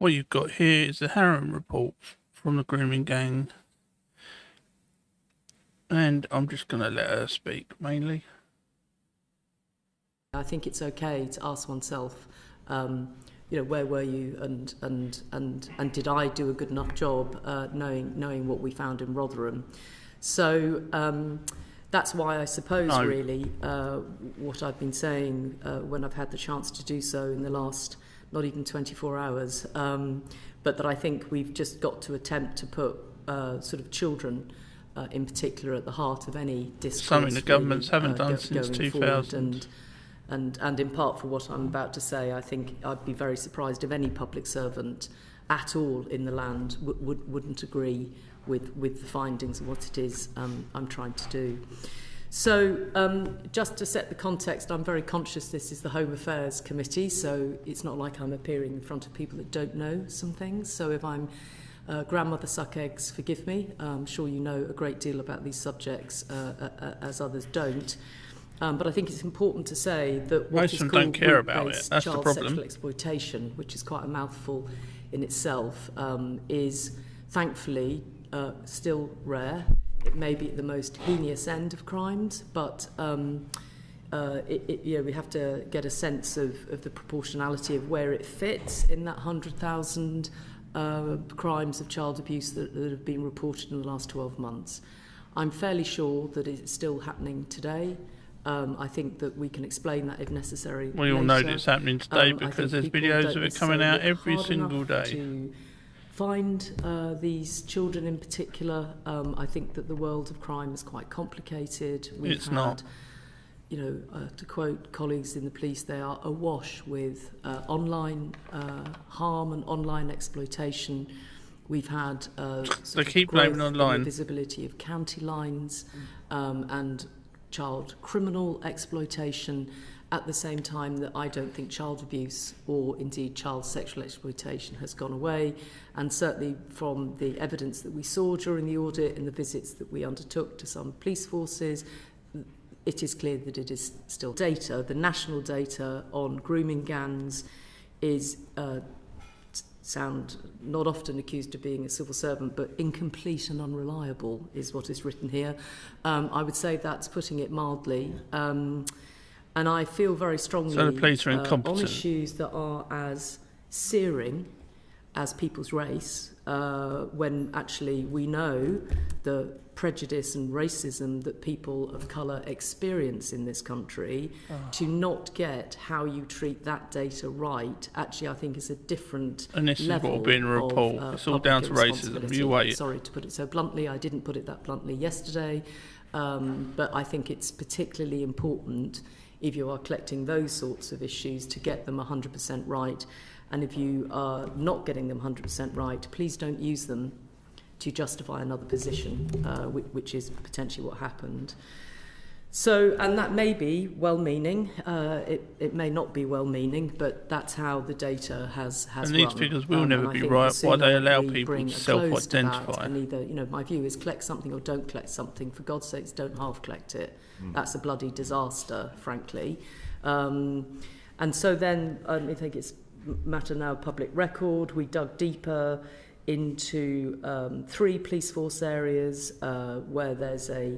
What you've got here is a harem report from the grooming gang. And I'm just going to let her speak, mainly. I think it's okay to ask oneself, where were you, and did I do a good enough job knowing what we found in Rotherham? So that's why I suppose really what I've been saying when I've had the chance to do so in the last not even 24 hours, but that I think we've just got to attempt to put sort of children in particular at the heart of any discourse. Something the governments haven't done since 2000. And in part for what I'm about to say, I think I'd be very surprised if any public servant at all in the land wouldn't agree with the findings of what it is I'm trying to do. So just to set the context, I'm very conscious this is the Home Affairs Committee, so it's not like I'm appearing in front of people that don't know some things. So if I'm grandmother suck eggs, forgive me. I'm sure you know a great deal about these subjects as others don't. But I think it's important to say that what most is of them called don't care about it. That's child the problem. Sexual exploitation, which is quite a mouthful in itself, is thankfully still rare. It may be at the most heinous end of crimes, but we have to get a sense of the proportionality of where it fits in that 100,000 crimes of child abuse that have been reported in the last 12 months. I'm fairly sure that it's still happening today. I think that we can explain that if necessary. We all know that it's happening today because there's videos of it coming out every single day. To find these children in particular, I think that the world of crime is quite complicated. It's not. To quote colleagues in the police, they are awash with online harm and online exploitation. We've had they keep blaming online. The visibility of county lines and child criminal exploitation, at the same time that I don't think child abuse or indeed child sexual exploitation has gone away. And certainly from the evidence that we saw during the audit and the visits that we undertook to some police forces, it is clear that it is still data. The national data on grooming gangs is sound not often accused of being a civil servant, but incomplete and unreliable is what is written here. I would say that's putting it mildly. And I feel very strongly so the police are incompetent. On issues that are as searing as people's race, when actually we know the prejudice and racism that people of colour experience in this country, to not get how you treat that data right, actually I think is a different and this level is what will be in a report. It's all down to racism. You wait. Sorry to put it so bluntly. I didn't put it that bluntly yesterday, but I think it's particularly important if you are collecting those sorts of issues to get them 100% right. And if you are not getting them 100% right, please don't use them to justify another position, which is potentially what happened. So, and that may be well-meaning, it may not be well-meaning, but that's how the data has and these run. figures will never be right. Why they allow people to self-identify. And either, my view is collect something or don't collect something. For God's sakes, don't half-collect it. That's a bloody disaster, frankly. And so then, I think it's a matter now of public record. We dug deeper into 3 police force areas where there's a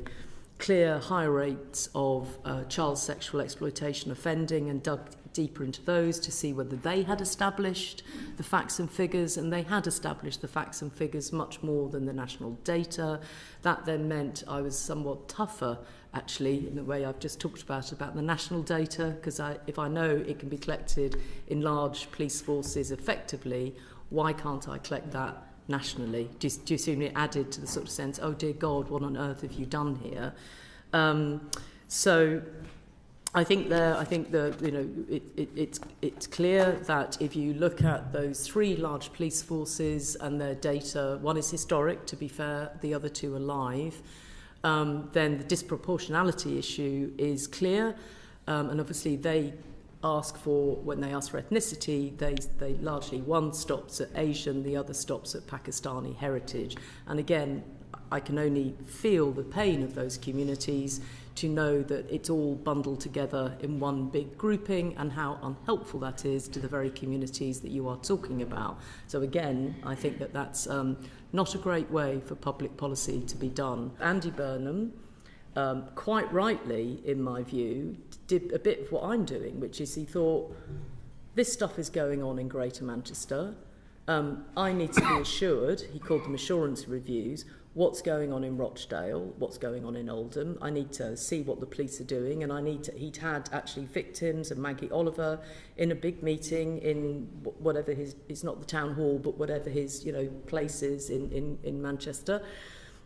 clear high rates of child sexual exploitation offending, and dug deeper into those to see whether they had established the facts and figures, and they had established the facts and figures much more than the national data. That then meant I was somewhat tougher, actually, in the way I've just talked about the national data, because if I know it can be collected in large police forces effectively, why can't I collect that nationally? Do you see me added to the sort of sense, oh dear God, what on earth have you done here? So I think it's clear that if you look at those 3 large police forces and their data, one is historic, to be fair, the other 2 are live, then the disproportionality issue is clear, and obviously they ask for, when they ask for ethnicity, they largely, one stops at Asian, the other stops at Pakistani heritage. And again, I can only feel the pain of those communities to know that it's all bundled together in one big grouping, and how unhelpful that is to the very communities that you are talking about. So again, I think that that's not a great way for public policy to be done. Andy Burnham, quite rightly, in my view, did a bit of what I'm doing, which is he thought, this stuff is going on in Greater Manchester. I need to be assured, he called them assurance reviews, what's going on in Rochdale, what's going on in Oldham. I need to see what the police are doing, and he'd had actually victims and Maggie Oliver in a big meeting in whatever it's not the town hall, but whatever his, place is in Manchester.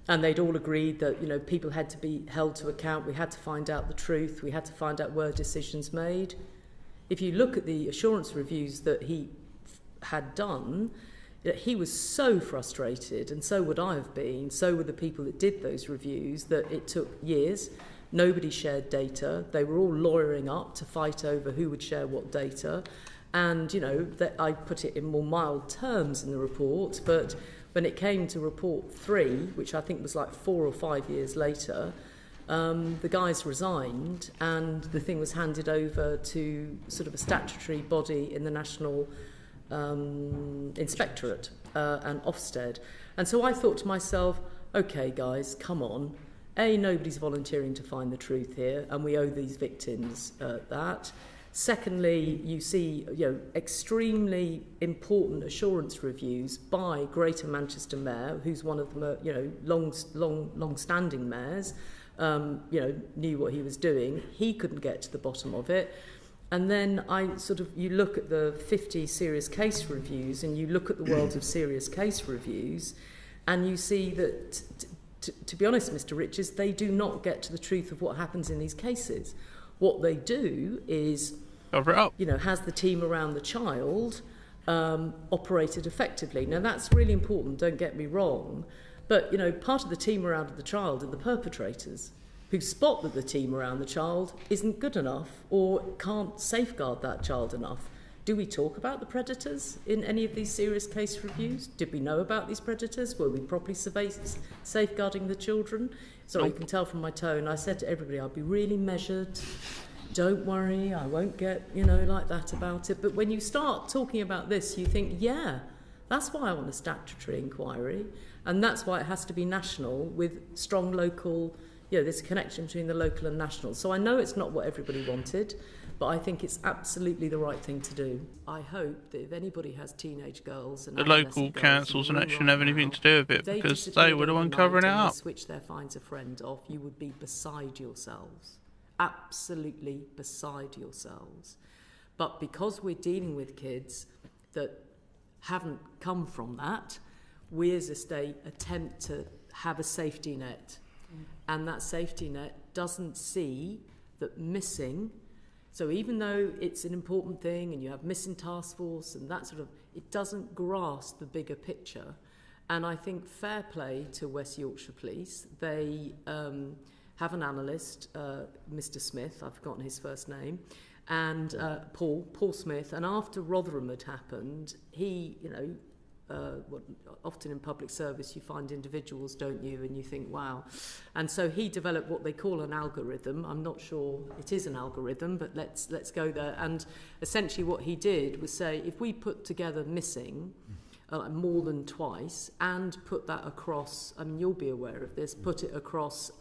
And they'd all agreed that, people had to be held to account. We had to find out the truth. We had to find out where decisions made. If you look at the assurance reviews that he had done, he was so frustrated, and so would I have been, so were the people that did those reviews, that it took years. Nobody shared data. They were all lawyering up to fight over who would share what data. And, that I put it in more mild terms in the report, but when it came to report 3, which I think was like 4 or 5 years later, the guys resigned, and the thing was handed over to sort of a statutory body in the National Inspectorate and Ofsted. And so I thought to myself, okay guys, come on, nobody's volunteering to find the truth here, and we owe these victims that. Secondly, you see extremely important assurance reviews by Greater Manchester Mayor, who's one of the long-standing mayors, knew what he was doing. He couldn't get to the bottom of it. And then you look at the 50 serious case reviews, and you look at the world of serious case reviews, and you see that, to be honest, Mr. Richards, they do not get to the truth of what happens in these cases. What they do is, cover it up. Has the team around the child operated effectively? Now, that's really important, don't get me wrong, but, part of the team around the child are the perpetrators, who spot that the team around the child isn't good enough or can't safeguard that child enough. Do we talk about the predators in any of these serious case reviews? Did we know about these predators? Were we properly safeguarding the children? Sorry, you can tell from my tone. I said to everybody, I'll be really measured. Don't worry, I won't get, like that about it. But when you start talking about this, you think, yeah, that's why I want a statutory inquiry. And that's why it has to be national with strong local, there's a connection between the local and national. So I know it's not what everybody wanted, but I think it's absolutely the right thing to do. I hope that if anybody has teenage girls and the local councils and that shouldn't have anything to do with it, because they were the one covering it up. Switch their finds a friend off, you would be beside yourselves. Absolutely beside yourselves. But because we're dealing with kids that haven't come from that, we as a state attempt to have a safety net. And that safety net doesn't see that missing, so even though it's an important thing and you have missing task force and that sort of, it doesn't grasp the bigger picture. And I think fair play to West Yorkshire Police. They have an analyst, Mr. Smith, I've forgotten his first name, and Paul Smith. And after Rotherham had happened, he, often in public service you find individuals, don't you, and you think, wow. And so he developed what they call an algorithm. I'm not sure it is an algorithm, but let's go there. And essentially what he did was say, if we put together missing more than twice and put that across, you'll be aware of this, put it across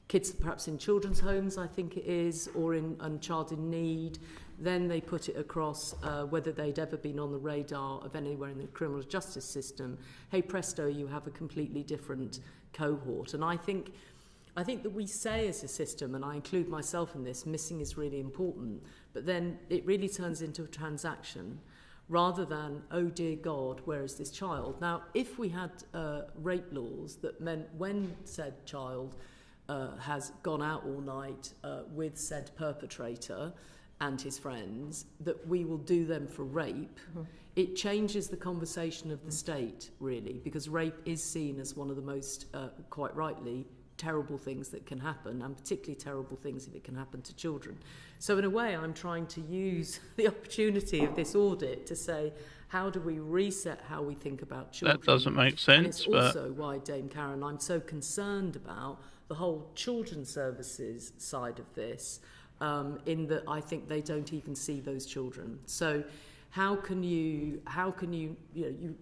kids perhaps in children's homes, I think it is, or in child in need. Then they put it across whether they'd ever been on the radar of anywhere in the criminal justice system. Hey presto, you have a completely different cohort. And I think that we say as a system, and I include myself in this, missing is really important, but then it really turns into a transaction rather than, oh dear God, where is this child? Now, if we had rape laws that meant when said child has gone out all night with said perpetrator and his friends, that we will do them for rape, it changes the conversation of the state, really, because rape is seen as one of the most, quite rightly, terrible things that can happen, and particularly terrible things if it can happen to children. So in a way, I'm trying to use the opportunity of this audit to say, how do we reset how we think about children? That doesn't make sense. And it's also why, Dame Karen, I'm so concerned about the whole children's services side of this, in that I think they don't even see those children. So how can you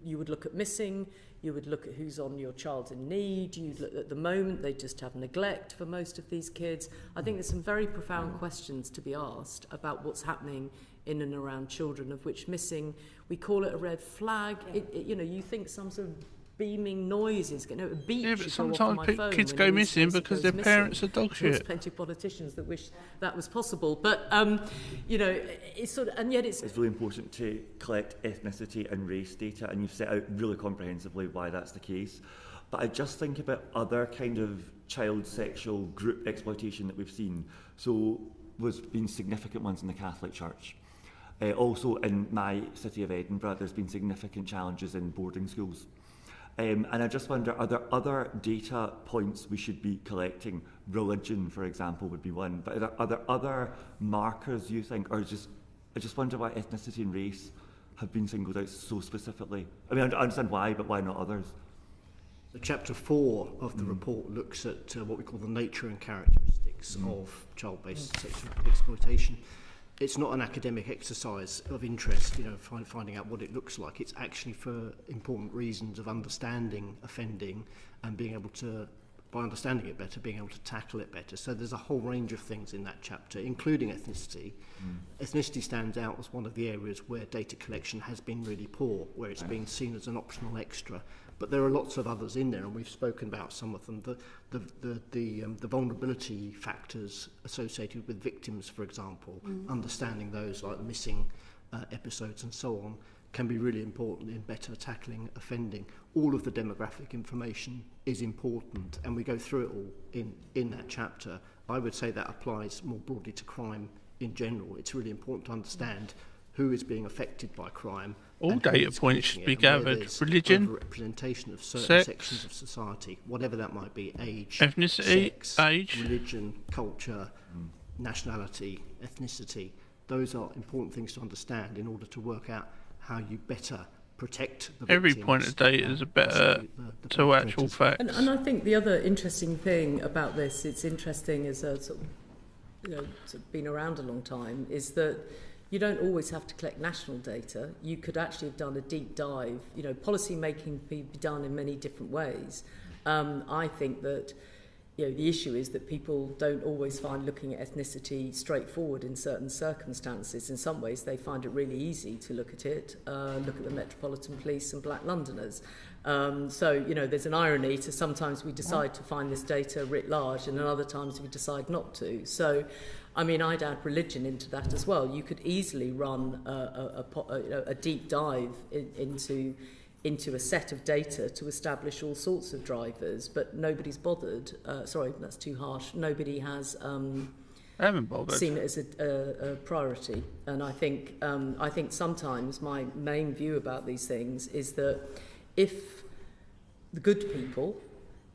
you would look at missing, you would look at who's on your child in need, you'd look at the moment they just have neglect for most of these kids. I think there's some very profound questions to be asked about what's happening in and around children, of which missing, we call it a red flag. You think some sort of beaming noises, a beep. Yeah, but sometimes kids go missing because their parents are dog shit. There's plenty of politicians that wish that was possible, but it's sort of, and yet it's really important to collect ethnicity and race data, and you've set out really comprehensively why that's the case. But I just think about other kind of child sexual group exploitation that we've seen. So there's been significant ones in the Catholic Church. Also in my city of Edinburgh, there's been significant challenges in boarding schools. And I just wonder, are there other data points we should be collecting? Religion, for example, would be one. But are there other markers, you think? Or I just wonder why ethnicity and race have been singled out so specifically. I mean, I understand why, but why not others? So chapter 4 of the report looks at what we call the nature and characteristics of child-based sexual exploitation. It's not an academic exercise of interest, finding out what it looks like. It's actually for important reasons of understanding offending and being able to, by understanding it better, being able to tackle it better. So there's a whole range of things in that chapter, including ethnicity. Ethnicity stands out as one of the areas where data collection has been really poor, where it's been seen as an optional extra. But there are lots of others in there, and we've spoken about some of them. The vulnerability factors associated with victims, for example, understanding those like missing episodes and so on, can be really important in better tackling offending. All of the demographic information is important, and we go through it all in that chapter. I would say that applies more broadly to crime in general. It's really important to understand who is being affected by crime. All data points should be gathered. Religion, representation of certain sex, sections of society, whatever that might be, age, ethnicity, sex, age, religion, culture, nationality, ethnicity. Those are important things to understand in order to work out how you better protect the every victims, point of data is a better to actual facts. And I think the other interesting thing about this, it's interesting as a sort of been around a long time, is that you don't always have to collect national data. You could actually have done a deep dive. Policy making can be done in many different ways. I think that the issue is that people don't always find looking at ethnicity straightforward in certain circumstances. In some ways, they find it really easy to look at it, look at the Metropolitan Police and Black Londoners. So there's an irony to sometimes we decide to find this data writ large, and then other times we decide not to. So, I mean, I'd add religion into that as well. You could easily run a deep dive into a set of data to establish all sorts of drivers, but nobody's bothered. Sorry, that's too harsh. Nobody has I haven't bothered. Seen it as a priority. And I think sometimes my main view about these things is that if the good people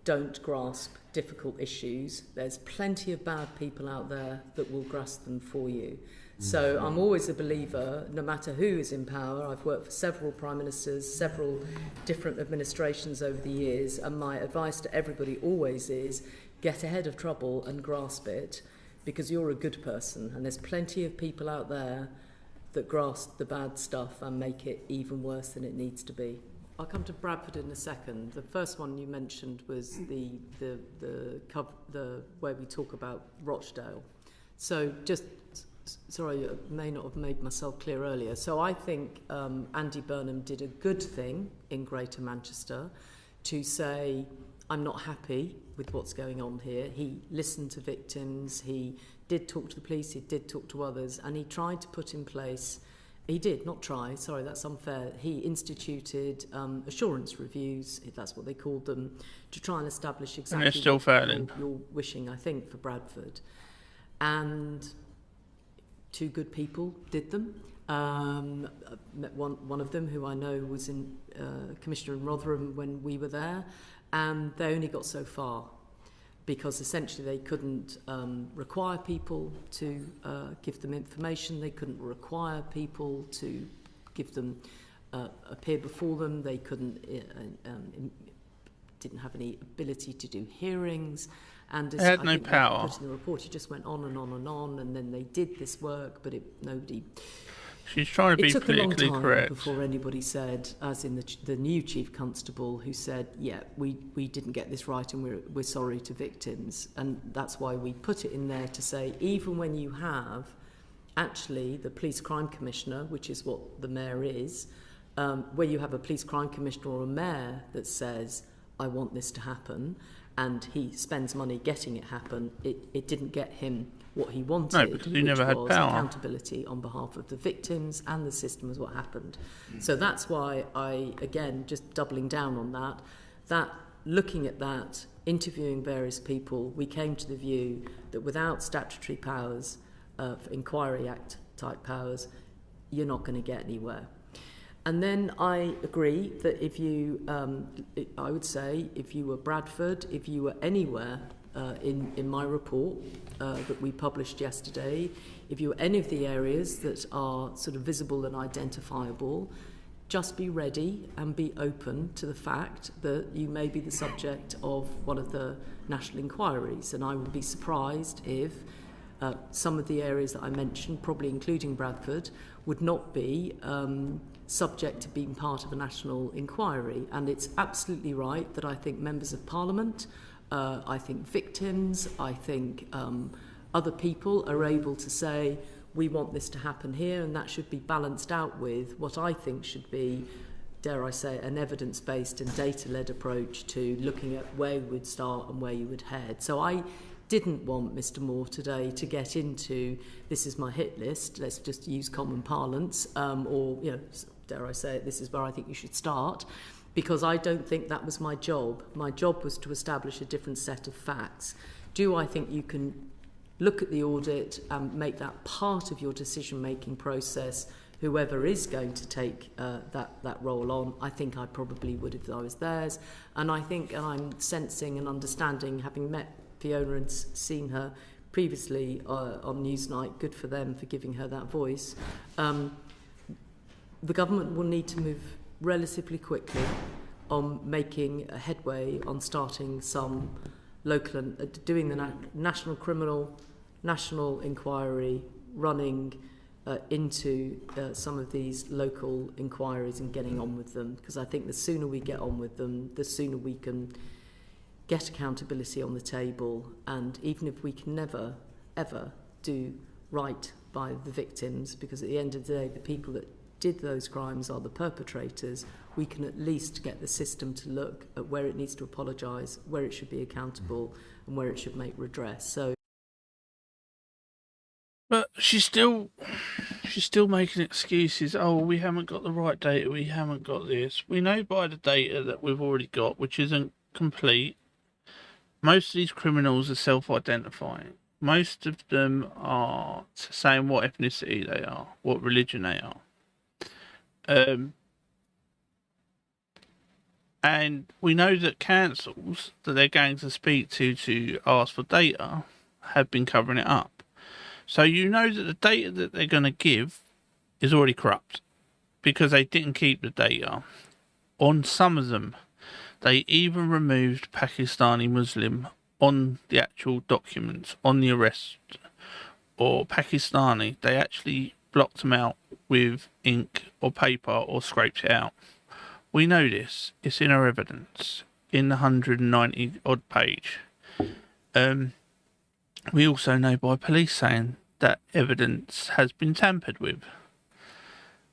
don't grasp difficult issues, there's plenty of bad people out there that will grasp them for you. So I'm always a believer, no matter who is in power. I've worked for several prime ministers, several different administrations over the years, and my advice to everybody always is get ahead of trouble and grasp it, because you're a good person, and there's plenty of people out there that grasp the bad stuff and make it even worse than it needs to be. I'll come to Bradford in a second. The first one you mentioned was the where we talk about Rochdale. So just sorry, I may not have made myself clear earlier. So I think Andy Burnham did a good thing in Greater Manchester to say, I'm not happy with what's going on here. He listened to victims, he did talk to the police, he did talk to others, and he tried to put in place, he did, not try, sorry, that's unfair, he instituted assurance reviews, if that's what they called them, to try and establish exactly and they're still failing. You're wishing, I think, for Bradford. And two good people did them. I met one of them who I know was in Commissioner in Rotherham when we were there, and they only got so far because essentially they couldn't require people to give them information, they couldn't require people to give them appear before them, they couldn't didn't have any ability to do hearings. And They had no think power. put in the report, it just went on and on and on, and then they did this work, but nobody. She's trying to be It took a long politically time correct. before anybody said, as in the new chief constable, who said, "Yeah, we didn't get this right, and we're sorry to victims." And that's why we put it in there to say, even when you have actually the police crime commissioner, which is what the mayor is, where you have a police crime commissioner or a mayor that says, "I want this to happen," and he spends money getting it happen, it didn't get him what he wanted. No, because he never had was power. Accountability on behalf of the victims and the system was what happened. So that's why I, again, just doubling down on that looking at that, interviewing various people, we came to the view that without statutory powers, Inquiry Act type powers, you're not going to get anywhere. And then I agree that if you, I would say, if you were Bradford, if you were anywhere in my report that we published yesterday, if you were any of the areas that are sort of visible and identifiable, just be ready and be open to the fact that you may be the subject of one of the national inquiries. And I would be surprised if some of the areas that I mentioned, probably including Bradford, would not be subject to being part of a national inquiry. And it's absolutely right that I think members of Parliament, I think victims, I think other people are able to say, we want this to happen here, and that should be balanced out with what I think should be, dare I say, an evidence-based and data-led approach to looking at where you would start and where you would head. So I didn't want Mr. Moore today to get into, this is my hit list, let's just use common parlance, or, you know, dare I say it, this is where I think you should start, because I don't think that was my job. My job was to establish a different set of facts. Do I think you can look at the audit and make that part of your decision-making process, whoever is going to take that role on? I think I probably would if I was theirs. And I think, and I'm sensing and understanding, having met Fiona and seen her previously on Newsnight, good for them for giving her that voice, the government will need to move relatively quickly on making a headway on starting some local and doing the national inquiry, running into some of these local inquiries and getting on with them, because I think the sooner we get on with them, the sooner we can get accountability on the table. And even if we can never ever do right by the victims, because at the end of the day the people that did those crimes are the perpetrators, we can at least get the system to look at where it needs to apologise, where it should be accountable, and where it should make redress. So, but she's still making excuses. Oh, we haven't got the right data, we haven't got this. We know by the data that we've already got, which isn't complete, most of these criminals are self-identifying. Most of them are saying what ethnicity they are, what religion they are. And we know that councils that they're going to speak to ask for data have been covering it up. So you know that the data that they're going to give is already corrupt because they didn't keep the data. On some of them, they even removed Pakistani Muslim on the actual documents, on the arrest, or Pakistani. They actually blocked them out with ink or paper or scraped it out. We know this. It's in our evidence, in the 190 odd page. We also know by police saying that evidence has been tampered with.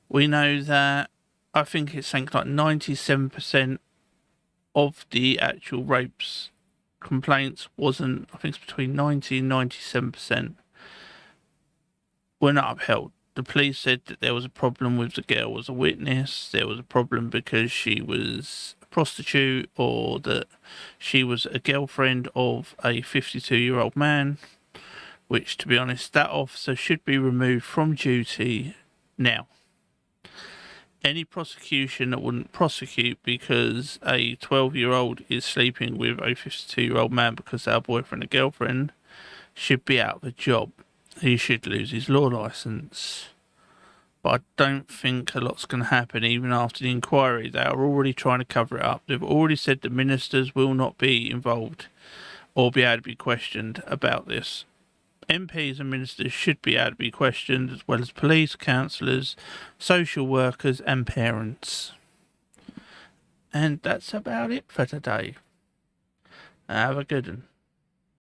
We know that I think it's something like 97% of the actual rapes complaints wasn't, I think it's between 90 and 97%, were not upheld. The police said that there was a problem with the girl as a witness, there was a problem because she was a prostitute, or that she was a girlfriend of a 52-year-old man, which, to be honest, that officer should be removed from duty now. Any prosecution that wouldn't prosecute because a 12-year-old is sleeping with a 52-year-old man because they're boyfriend and girlfriend should be out of the job. He should lose his law licence but I don't think a lot's going to happen even after the inquiry. They are already trying to cover it up. They've already said the ministers will not be involved or be able to be questioned about this. MPs and ministers should be able to be questioned, as well as police, councillors, social workers and parents. And that's about it for today. Have a good one.